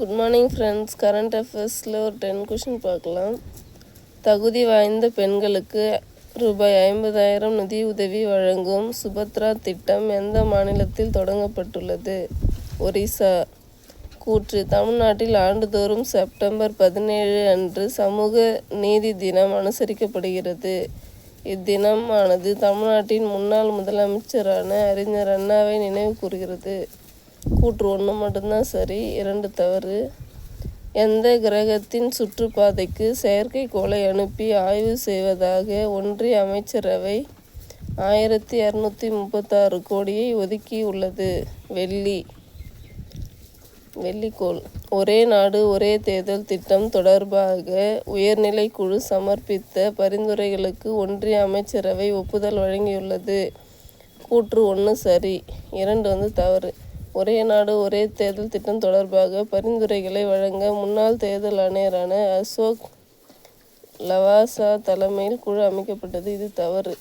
Good morning friends. Current அஃபேர்ஸில் ஒரு 10 question பார்க்கலாம். தகுதி வாய்ந்த பெண்களுக்கு ரூபாய் 50,000 நிதி உதவி வழங்கும் சுபத்ரா திட்டம் எந்த மாநிலத்தில் தொடங்கப்பட்டுள்ளது? ஒரிசா. கூற்று: தமிழ்நாட்டில் ஆண்டுதோறும் செப்டம்பர் 17 அன்று சமூக நீதி தினம் அனுசரிக்கப்படுகிறது. இத்தினம் ஆனது தமிழ்நாட்டின் முன்னாள் முதலமைச்சரான அறிஞர் அண்ணாவை நினைவு கூறுகிறது. கூற்று 1 மட்டும்தான் சரி, 2 தவறு. எந்த கிரகத்தின் சுற்றுப்பாதைக்கு செயற்கைக்கோளை அனுப்பி ஆய்வு செய்வதாக ஒன்றிய அமைச்சரவை 1236 கோடியை ஒதுக்கியுள்ளது? வெள்ளிக்கோள். ஒரே நாடு ஒரே தேர்தல் திட்டம் தொடர்பாக உயர்நிலைக்குழு சமர்ப்பித்த பரிந்துரைகளுக்கு ஒன்றிய அமைச்சரவை ஒப்புதல் வழங்கியுள்ளது. கூற்று 1 சரி, 2 தவறு. ஒரே நாடு ஒரே தேர்தல் திட்டம் தொடர்பாக பரிந்துரைகளை வழங்க முன்னாள் தேர்தல் ஆணையரான அசோக் லவாசா தலைமையில் குழு அமைக்கப்பட்டது. இது தவறு.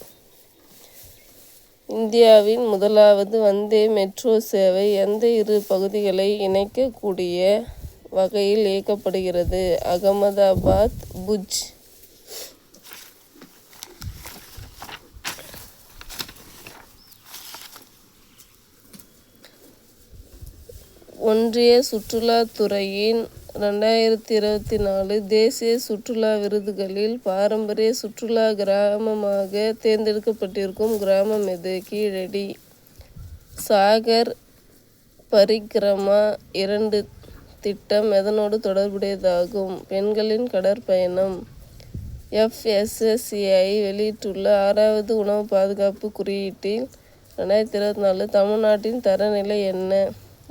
இந்தியாவின் முதலாவது வந்தே மெட்ரோ சேவை எந்த 2 பகுதிகளை இணைக்கக்கூடிய வகையில் இயக்கப்படுகிறது? அகமதாபாத், புஜ். ஒன்றிய சுற்றுலாத்துறையின் 2024 தேசிய சுற்றுலா விருதுகளில் பாரம்பரிய சுற்றுலா கிராமமாக தேர்ந்தெடுக்கப்பட்டிருக்கும் கிராமம் எது? கீழடி. சாகர் பரிக்ரமா 2 திட்டம் எதனோடு தொடர்புடையதாகும்? பெண்களின் கடற்பயணம். FSSAI வெளியிட்டுள்ள 6வது உணவு பாதுகாப்பு குறியீட்டில் 2024 தமிழ்நாட்டின் தரநிலை என்ன?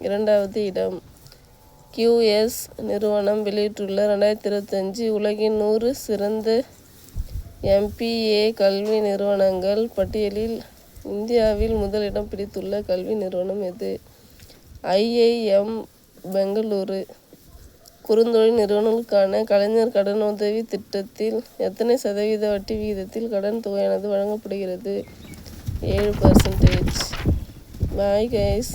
2வது இடம். QS நிறுவனம் வெளியிட்டுள்ள 2025 உலகின் 100 சிறந்த MPA கல்வி நிறுவனங்கள் பட்டியலில் இந்தியாவில் முதலிடம் பிடித்துள்ள கல்வி நிறுவனம் எது? IIM பெங்களூரு. குறுந்தொழில் நிறுவனங்களுக்கான கலைஞர் கடனுதவி திட்டத்தில் எத்தனை சதவீத வட்டி விகிதத்தில் கடன் தொகையானது வழங்கப்படுகிறது? 7%. Bye guys.